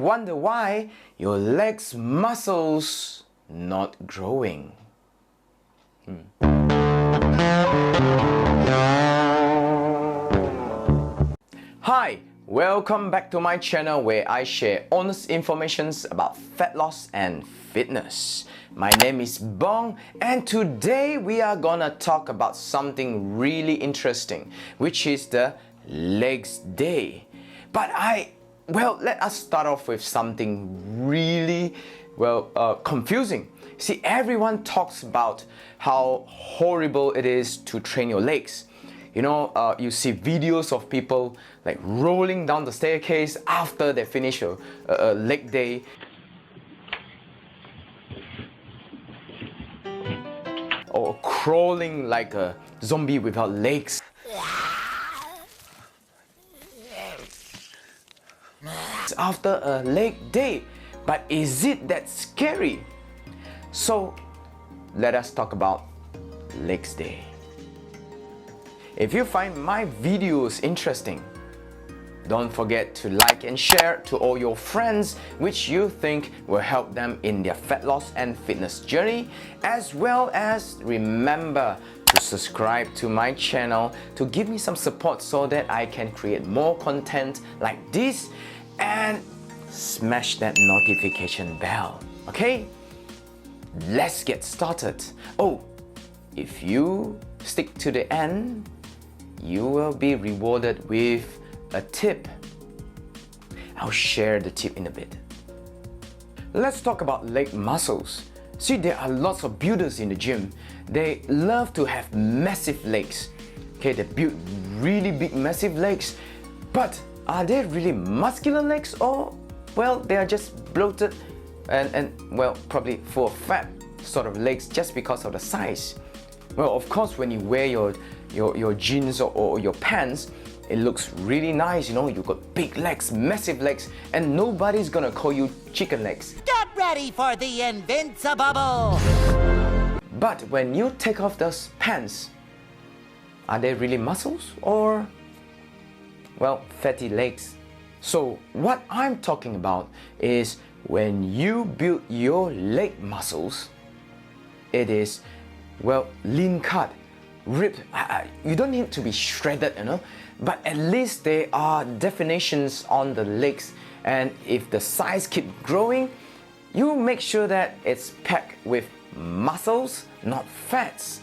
wonder why your legs muscles not growing. Hi, welcome back to my channel where I share honest information about fat loss and fitness. My name is Bong, and today we are gonna talk about something really interesting, which is the legs day. But let us start off with something really, confusing. See, everyone talks about how horrible it is to train your legs. You know, you see videos of people like rolling down the staircase after they finish a leg day. Or crawling like a zombie without legs. After a leg day. But is it that scary? So let us talk about legs day. If you find my videos interesting, don't forget to like and share to all your friends which you think will help them in their fat loss and fitness journey, as well as remember to subscribe to my channel to give me some support so that I can create more content like this, and smash that notification bell. Okay? Let's get started. Oh, if you stick to the end, you will be rewarded with a tip. I'll share the tip in a bit. Let's talk about leg muscles. See, there are lots of builders in the gym. They love to have massive legs. Okay, they build really big, massive legs. But are they really muscular legs, or, well, they are just bloated and probably full of fat sort of legs just because of the size? Well, of course, when you wear your jeans or your pants, it looks really nice, you know, you've got big legs, massive legs, and nobody's gonna call you chicken legs. Get ready for the Invincible! But when you take off those pants, are they really muscles or, well, fatty legs? So what I'm talking about is when you build your leg muscles, it is, well, lean cut, ripped. You don't need to be shredded, you know, but at least there are definitions on the legs, and if the size keep growing, you make sure that it's packed with muscles, not fats.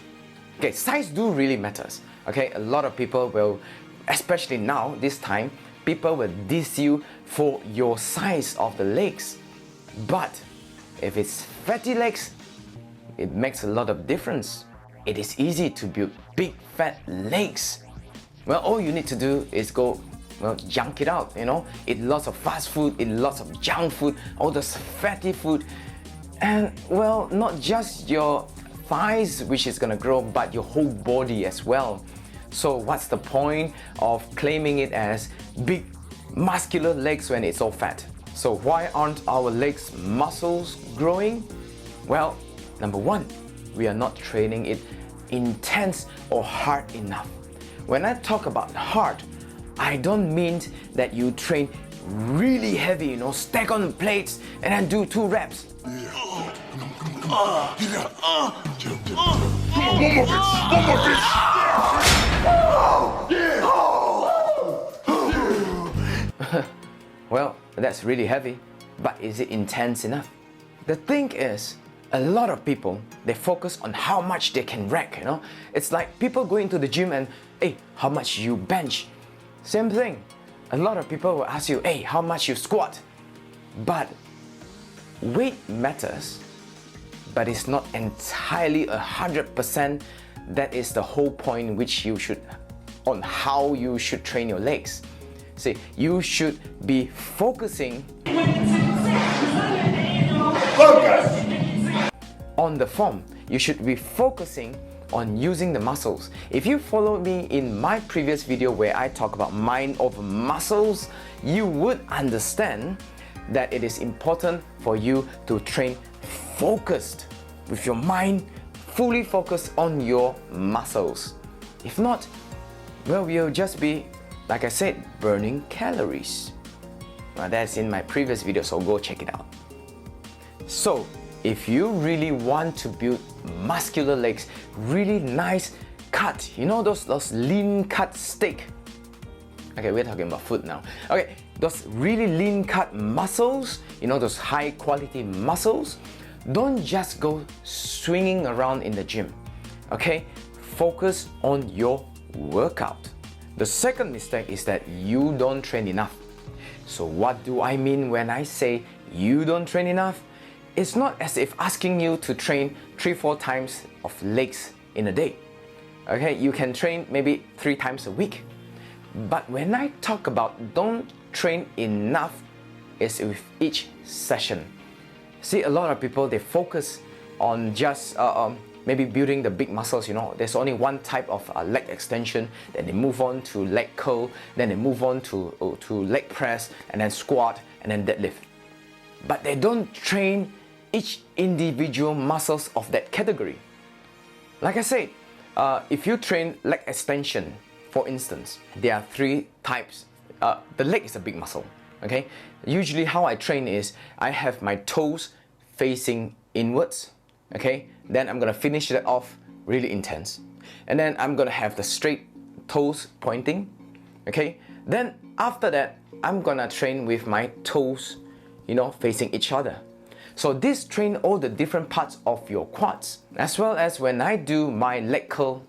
Okay, size do really matters. Okay, a lot of people will, especially now, this time, people will diss you for your size of the legs. But if it's fatty legs, it makes a lot of difference. It is easy to build big fat legs. Well, all you need to do is go, well, junk it out, you know, eat lots of fast food, eat lots of junk food, all this fatty food, and, well, not just your thighs which is gonna grow, but your whole body as well. So what's the point of claiming it as big muscular legs when it's all fat? So why aren't our legs muscles growing? Well, number one, we are not training it intense or hard enough. When I talk about hard, I don't mean that you train really heavy, you know, stack on the plates and then do 2 reps. Well, that's really heavy, but is it intense enough? The thing is, a lot of people, they focus on how much they can rack, you know. It's like people go into the gym and, hey, how much you bench? Same thing. A lot of people will ask you, hey, how much you squat? But weight matters, but it's not entirely 100%. That is the whole point which you should, on how you should train your legs. See, you should be focusing on the form. You should be focusing on using the muscles. If you follow me in my previous video where I talk about mind over muscles, you would understand that it is important for you to train focused, with your mind fully focused on your muscles. If not, well, you'll just be, like I said, burning calories. That's in my previous video, so go check it out. So if you really want to build muscular legs, really nice cut, you know those lean cut steak. Okay, we're talking about food now. Okay, those really lean cut muscles, you know, those high quality muscles, don't just go swinging around in the gym. Okay, focus on your workout. The second mistake is that you don't train enough. So what do I mean when I say you don't train enough? It's not as if asking you to train 3-4 times of legs in a day. Okay, you can train maybe 3 times a week. But when I talk about don't train enough, it's with each session. See, a lot of people, they focus on just maybe building the big muscles, you know. There's only one type of leg extension, then they move on to leg curl, then they move on to leg press, and then squat, and then deadlift. But they don't train each individual muscles of that category. Like I said, if you train leg extension, for instance, there are 3 types. The leg is a big muscle, okay? Usually how I train is I have my toes facing inwards, okay? Then I'm gonna finish that off really intense. And then I'm gonna have the straight toes pointing, okay? Then after that, I'm gonna train with my toes, you know, facing each other. So this train all the different parts of your quads. As well as when I do my leg curl,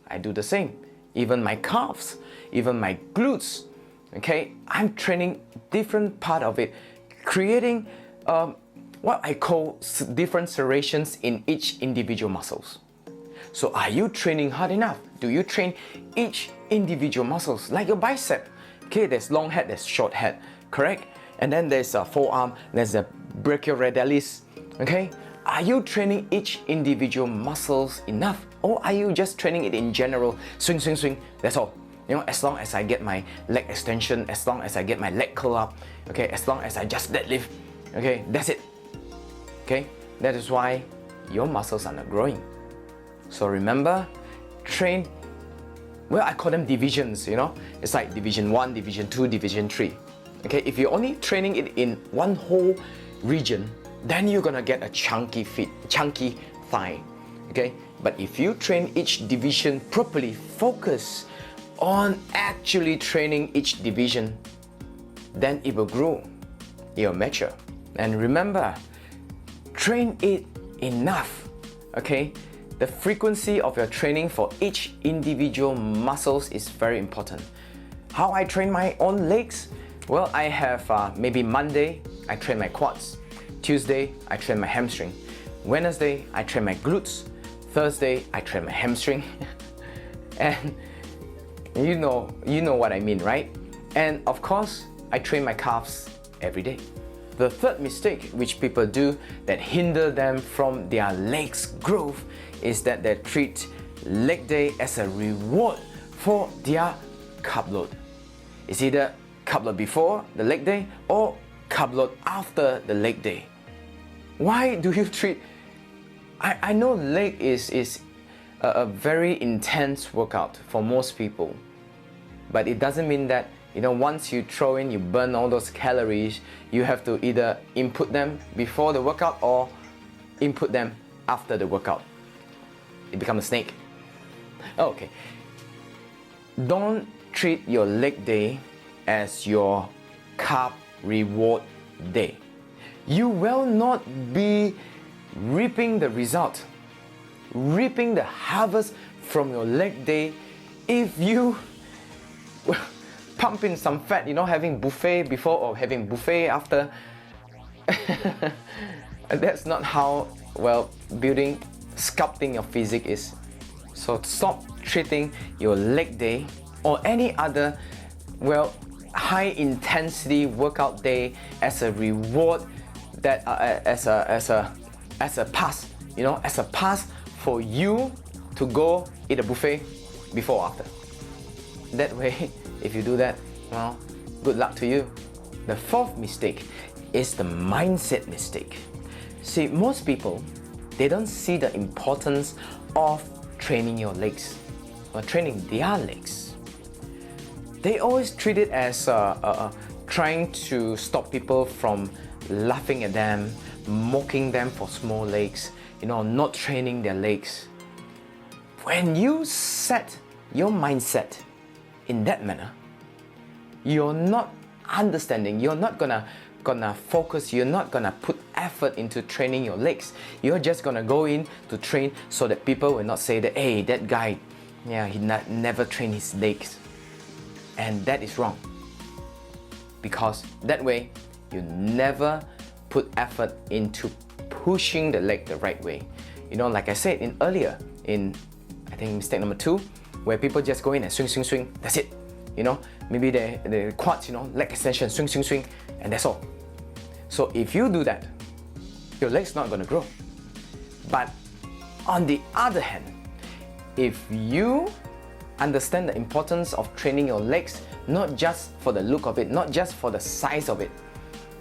I do the same. Even my calves, even my glutes, okay? I'm training different part of it, creating what I call different serrations in each individual muscles. So are you training hard enough? Do you train each individual muscles? Like your bicep, okay, there's long head, there's short head, correct? And then there's a forearm, there's a brachioradialis, okay? Are you training each individual muscles enough? Or are you just training it in general? Swing, swing, swing, that's all. You know, as long as I get my leg extension, as long as I get my leg curl up, okay, as long as I just deadlift, okay, that's it. Okay, that is why your muscles are not growing. So remember, train, well, I call them divisions, you know. It's like division 1, division 2, division 3. Okay, if you're only training it in one whole region, then you're gonna get a chunky thigh. Okay, but if you train each division properly, focus on actually training each division, then it will grow, it will mature. And remember, train it enough. Okay, the frequency of your training for each individual muscles is very important. How I train my own legs? Well, I have maybe Monday, I train my quads. Tuesday, I train my hamstring. Wednesday, I train my glutes. Thursday, I train my hamstring. And you know what I mean, right? And of course, I train my calves every day. The third mistake which people do that hinder them from their legs growth is that they treat leg day as a reward for their carb load. It's either carb load before the leg day or carb load after the leg day. Why do you treat... I know leg is a very intense workout for most people, but it doesn't mean that, you know, once you throw in, you burn all those calories, you have to either input them before the workout or input them after the workout. It becomes a snake. Okay. Don't treat your leg day as your carb reward day. You will not be reaping the result, reaping the harvest from your leg day if you pump in some fat, you know, having buffet before or having buffet after. That's not how, well, building, sculpting your physique is. So stop treating your leg day or any other, well, high intensity workout day as a reward, that as a pass, you know, as a pass for you to go eat a buffet before or after. That way, if you do that, well, good luck to you. The fourth mistake is the mindset mistake. See, most people, they don't see the importance of training your legs or training their legs. They always treat it as trying to stop people from laughing at them, mocking them for small legs, not training their legs. When you set your mindset in that manner, you're not understanding, you're not gonna focus, you're not gonna put effort into training your legs. You're just gonna go in to train so that people will not say that, hey, that guy, he never trained his legs. And that is wrong. Because that way, you never put effort into pushing the leg the right way. Like I said earlier, in I think mistake number 2, where people just go in and swing, that's it. Maybe the quads, leg extension, swing, and that's all. So if you do that, your leg's not going to grow. But on the other hand, if you understand the importance of training your legs, not just for the look of it, not just for the size of it,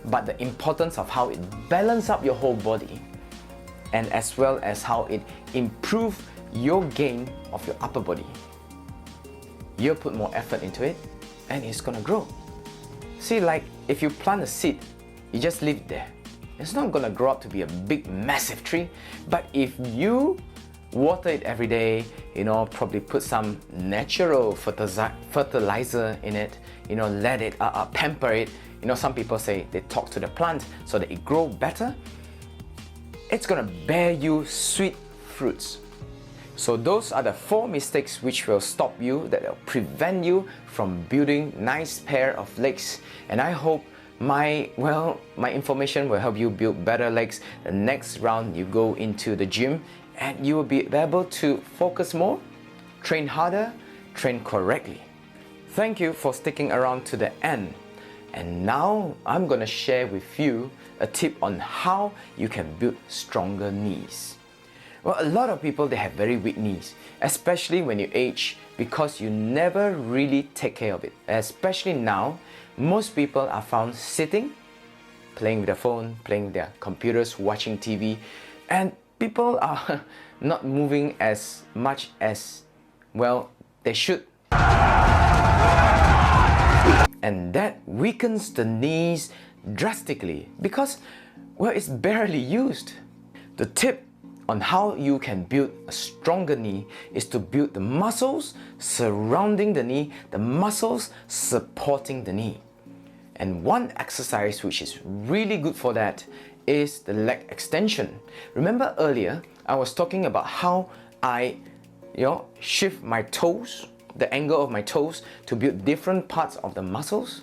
but the importance of how it balances up your whole body, and as well as how it improves your gain of your upper body, you'll put more effort into it and it's gonna grow. See, like if you plant a seed, you just leave it there. It's not gonna grow up to be a big, massive tree. But if you water it every day, probably put some natural fertilizer in it, let it pamper it. Some people say they talk to the plant so that it grows better. It's gonna bear you sweet fruits. So those are the 4 mistakes which will stop you, that will prevent you from building nice pair of legs. And I hope my information will help you build better legs. The next round you go into the gym and you will be able to focus more, train harder, train correctly. Thank you for sticking around to the end. And now I'm gonna share with you a tip on how you can build stronger knees. Well, a lot of people, they have very weak knees, especially when you age, because you never really take care of it. Especially now, most people are found sitting, playing with their phone, playing with their computers, watching TV, and people are not moving as much as, they should. And that weakens the knees drastically because, it's barely used. The tip on how you can build a stronger knee is to build the muscles surrounding the knee, the muscles supporting the knee. And one exercise which is really good for that is the leg extension. Remember earlier, I was talking about how I, shift my toes, the angle of my toes to build different parts of the muscles.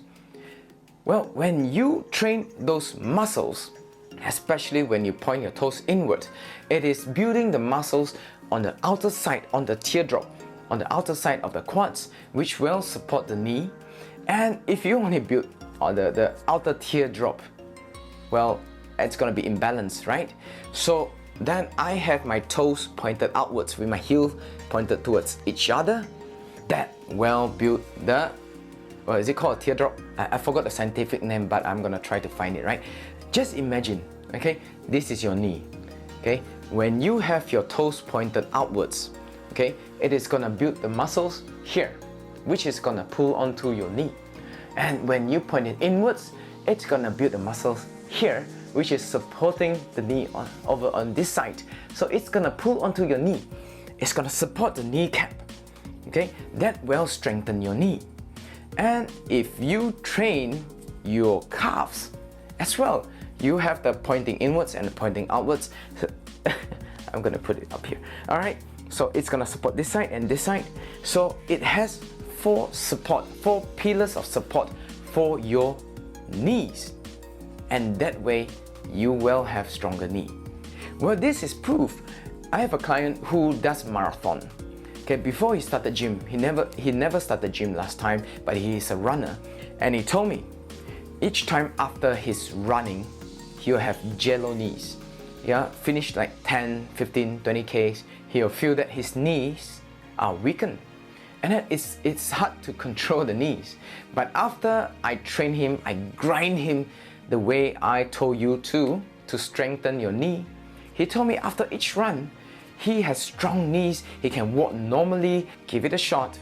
Well, when you train those muscles, especially when you point your toes inward, it is building the muscles on the outer side, on the teardrop, on the outer side of the quads, which will support the knee. And if you only build on the outer teardrop, it's going to be imbalanced, right? So then I have my toes pointed outwards with my heel pointed towards each other. That will build the, is it called a teardrop? I forgot the scientific name, but I'm going to try to find it, right? Just imagine, okay, this is your knee, okay? When you have your toes pointed outwards, okay, it is gonna build the muscles here, which is gonna pull onto your knee. And when you point it inwards, it's gonna build the muscles here, which is supporting the knee over on this side. So it's gonna pull onto your knee. It's gonna support the kneecap, okay? That will strengthen your knee. And if you train your calves as well, you have the pointing inwards and the pointing outwards. I'm gonna put it up here. All right, so it's gonna support this side and this side. So it has 4 pillars of support for your knees. And that way, you will have stronger knee. Well, this is proof. I have a client who does marathon. Okay, before he started gym, he never started gym last time, but he is a runner. And he told me, each time after his running, he'll have jello knees. Finish like 10, 15, 20 Ks, he'll feel that his knees are weakened. And then it's hard to control the knees. But after I train him, I grind him the way I told you to strengthen your knee. He told me after each run, he has strong knees, he can walk normally. Give it a shot,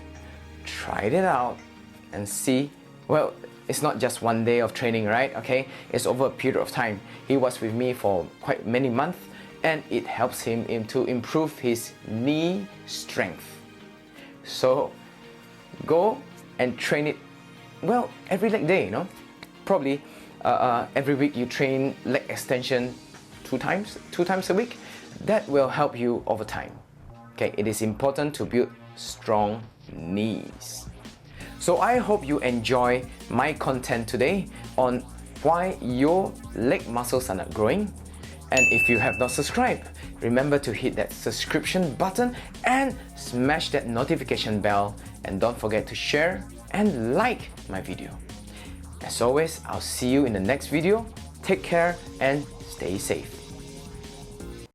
try it out and see. Well, it's not just one day of training, right? Okay, it's over a period of time. He was with me for quite many months, and it helps him to improve his knee strength. So go and train it, well, every leg day, probably every week you train leg extension two times a week. That will help you over time. Okay, it is important to build strong knees. So I hope you enjoy my content today on why your leg muscles are not growing. And if you have not subscribed, remember to hit that subscription button and smash that notification bell. And don't forget to share and like my video. As always, I'll see you in the next video. Take care and stay safe.